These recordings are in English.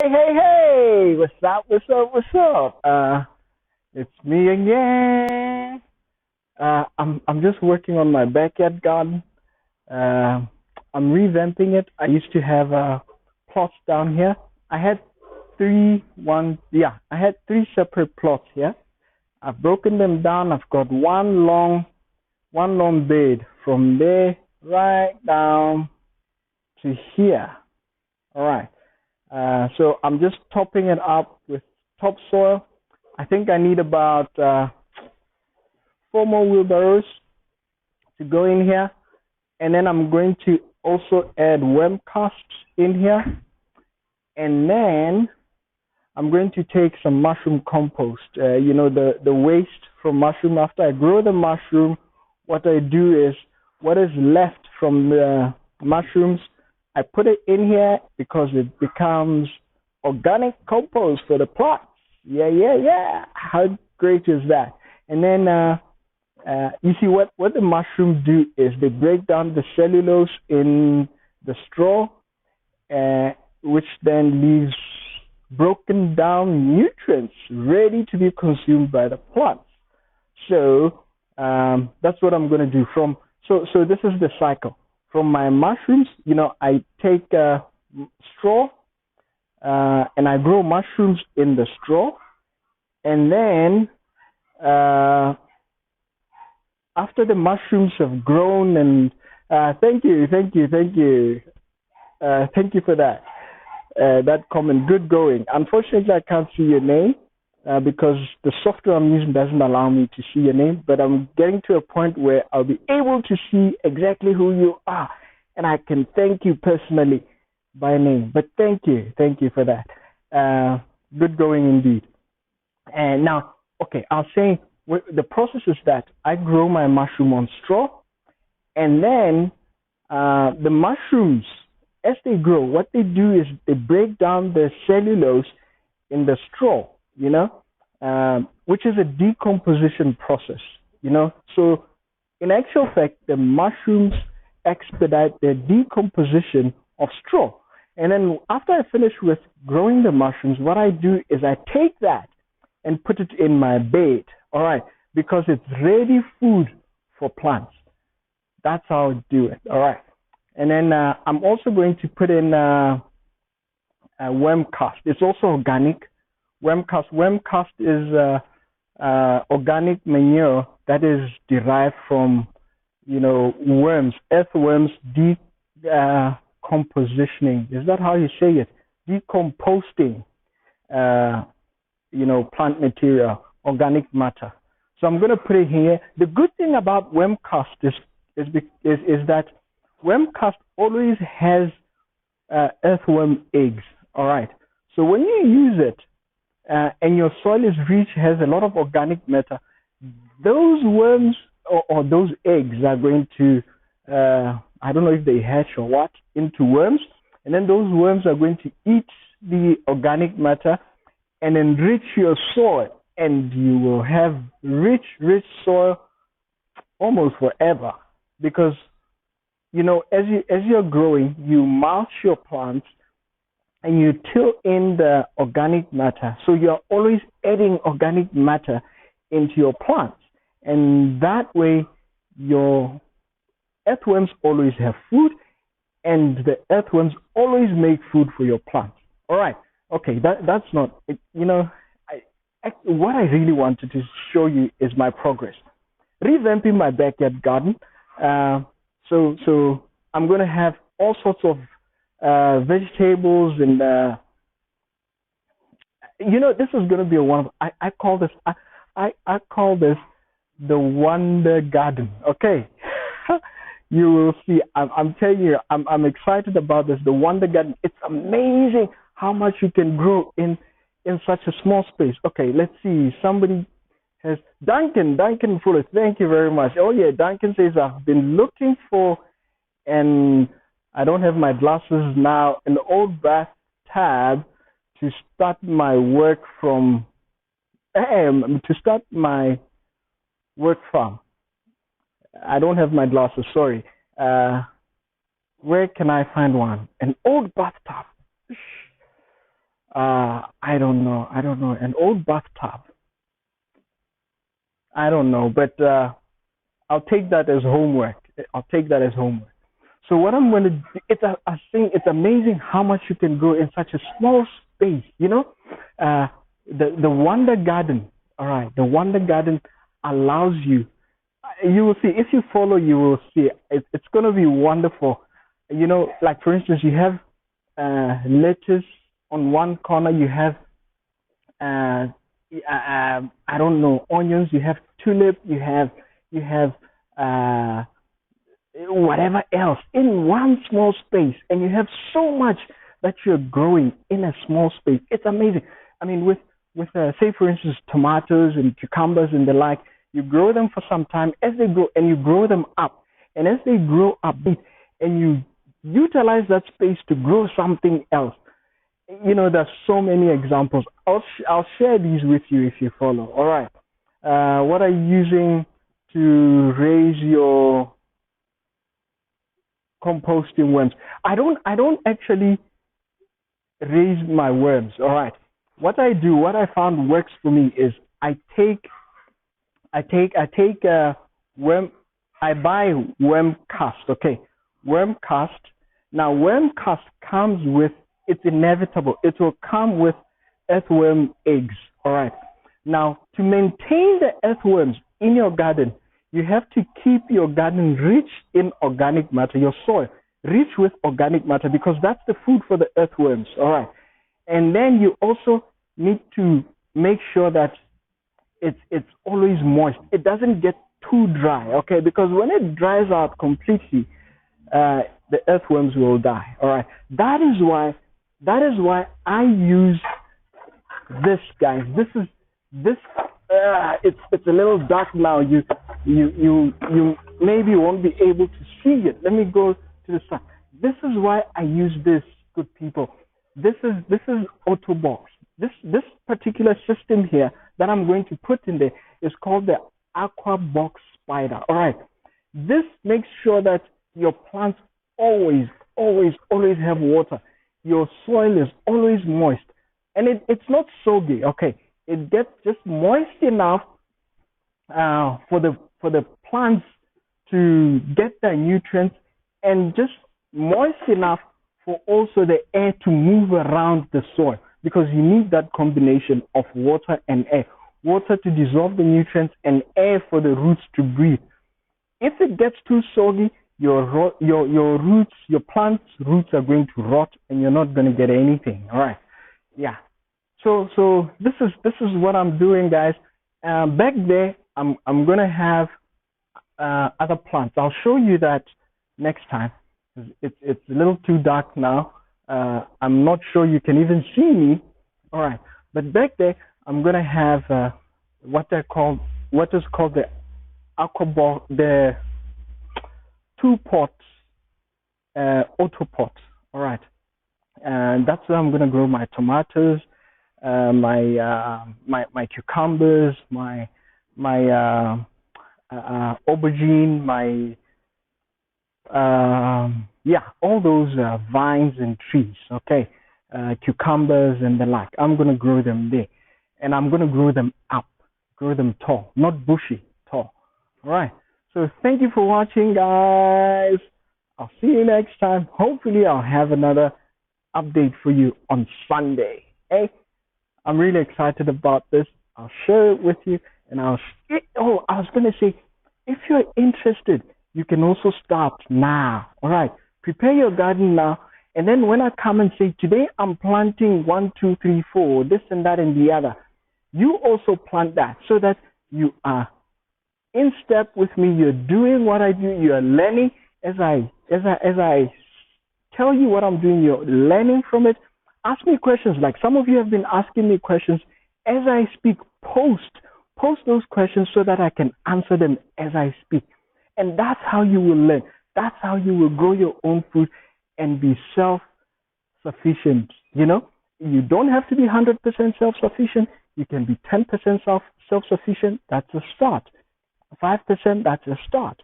Hey, what's up, what's up, what's up? It's me again. I'm just working on my backyard garden. Uh, I'm revamping it. I used to have plots down here. I had I had three separate plots here. I've broken them down. I've got one long bed from there right down to here. All right. So I'm just topping it up with topsoil. I think I need about four more wheelbarrows to go in here. And then I'm going to also add worm casts in here. And then I'm going to take some mushroom compost. The waste from mushroom. After I grow the mushroom, what I do is what is left from the mushrooms, I put it in here because it becomes organic compost for the plants. Yeah. How great is that? And then you see what the mushrooms do is they break down the cellulose in the straw, which then leaves broken down nutrients ready to be consumed by the plants. So that's what I'm going to do. So this is the cycle. From my mushrooms, I take straw and I grow mushrooms in the straw, and then after the mushrooms have grown, and thank you for that comment. Good going. Unfortunately, I can't see your name because the software I'm using doesn't allow me to see your name, but I'm getting to a point where I'll be able to see exactly who you are, and I can thank you personally by name. But thank you for that. Good going indeed. And now, okay, I'll say the process is that I grow my mushroom on straw, and then the mushrooms, as they grow, what they do is they break down the cellulose in the straw, which is a decomposition process, So, in actual fact, the mushrooms expedite the decomposition of straw. And then after I finish with growing the mushrooms, what I do is I take that and put it in my bed, all right, because it's ready food for plants. That's how I do it, all right. And then I'm also going to put in a worm cast. It's also organic. Worm cast. Worm cast is organic manure that is derived from, worms, earthworms decompositioning. Is that how you say it? Decomposting, plant material, organic matter. So I'm going to put it here. The good thing about worm cast is that worm cast always has earthworm eggs. All right. So when you use it and your soil is rich, has a lot of organic matter, those worms or those eggs are going to, I don't know if they hatch or what, into worms. And then those worms are going to eat the organic matter and enrich your soil. And you will have rich soil almost forever. Because as you're growing, you mulch your plants and you till in the organic matter. So you're always adding organic matter into your plants, and that way your earthworms always have food, and the earthworms always make food for your plants. All right, okay, that's not it. What I really wanted to show you is my progress, revamping my backyard garden. So I'm going to have all sorts of vegetables, and this is going to be I call this I call this the wonder garden. Okay. You will see. I'm telling you, I'm excited about this, the wonder garden. It's amazing how much you can grow in such a small space. Okay, let's see. Somebody has Duncan Fuller. Thank you very much. Oh yeah, Duncan says I've been looking for, and I don't have my glasses now, an old bath tab to start my work from. To start my work from. I don't have my glasses. Sorry. Where can I find one? An old bathtub. I don't know. An old bathtub. I don't know, but I'll take that as homework. I'll take that as homework. So what I'm going to do, I think it's amazing how much you can grow in such a small space. The Wonder Garden. All right, the Wonder Garden allows you. You will see if you follow. You will see it's going to be wonderful. Like for instance, you have lettuce on one corner. You have I don't know, onions. You have tulip. You have uh, whatever else in one small space, and you have so much that you're growing in a small space. It's amazing. I mean, with say for instance tomatoes and cucumbers and the like, you grow them for some time. As they grow, and you grow them up, and as they grow up, and you utilize that space to grow something else. There's so many examples. I'll share these with you if you follow. All right. What are you using to raise your composting worms? I don't actually raise my worms. All right. What I found works for me is I take worm. I buy worm cast. Okay, worm cast. Now worm cast comes with, it's inevitable. It will come with earthworm eggs. All right. Now to maintain the earthworms in your garden, you have to keep your garden rich in organic matter. Your soil rich with organic matter, because that's the food for the earthworms. All right. And then you also need to make sure that it's always moist. It doesn't get too dry, okay? Because when it dries out completely, the earthworms will die. All right. That is why I use this, guys. This. It's a little dark now. You maybe won't be able to see it. Let me go to the side. This is why I use this, good people. This is Autobox. This particular system here that I'm going to put in there is called the Aqua Box Spider. All right. This makes sure that your plants always have water. Your soil is always moist, and it's not soggy. Okay, it gets just moist enough for the plants to get their nutrients, and just moist enough for also the air to move around the soil, because you need that combination of water and air. Water to dissolve the nutrients and air for the roots to breathe. If it gets too soggy, your roots, your plant's roots are going to rot, and you're not going to get anything. All right, yeah. So this is what I'm doing, guys. Back there, I'm gonna have other plants. I'll show you that next time. It's a little too dark now. I'm not sure you can even see me. All right, but back there, I'm gonna have what is called the aquabot, the 2-pot auto pot. All right, and that's where I'm gonna grow my tomatoes, my cucumbers, my aubergine, my all those vines and trees. Okay, cucumbers and the like. I'm gonna grow them there, and I'm gonna grow them up, grow them tall, not bushy, tall. All right. So thank you for watching, guys. I'll see you next time. Hopefully, I'll have another update for you on Sunday. Hey, I'm really excited about this. I'll share it with you, and I was gonna say, if you're interested, you can also start now. All right, prepare your garden now, and then when I come and say today I'm planting 1, 2, 3, 4, this and that and the other, you also plant that, so that you are in step with me. You're doing what I do. You're learning as I tell you what I'm doing. You're learning from it. Ask me questions. Like some of you have been asking me questions as I speak. Post those questions so that I can answer them as I speak. And that's how you will learn. That's how you will grow your own food and be self-sufficient. You don't have to be 100% self-sufficient. You can be 10% self-sufficient. That's a start. 5%, that's a start.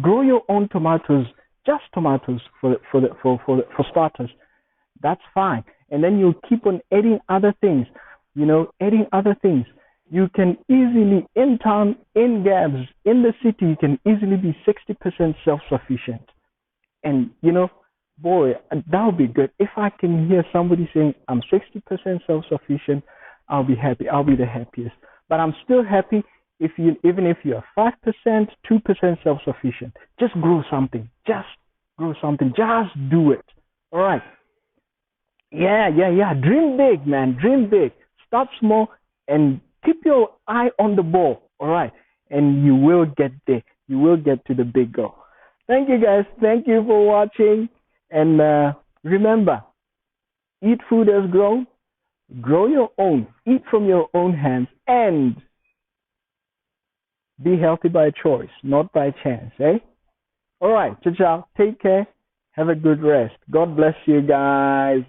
Grow your own tomatoes, just tomatoes for starters. That's fine. and then you keep on adding other things, adding other things. You can easily, in town, in Gabs, in the city, you can easily be 60% self-sufficient. And, boy, that would be good. If I can hear somebody saying, I'm 60% self-sufficient, I'll be happy. I'll be the happiest. But I'm still happy even if you're 5%, 2% self-sufficient. Just grow something. Just grow something. Just do it. All right. Yeah. Dream big, man. Dream big. Start small and keep your eye on the ball. All right. And you will get there. You will get to the big goal. Thank you, guys. Thank you for watching. And remember, eat food as grown, grow your own, eat from your own hands, and be healthy by choice, not by chance, eh? All right, ciao, ciao. Take care. Have a good rest. God bless you guys.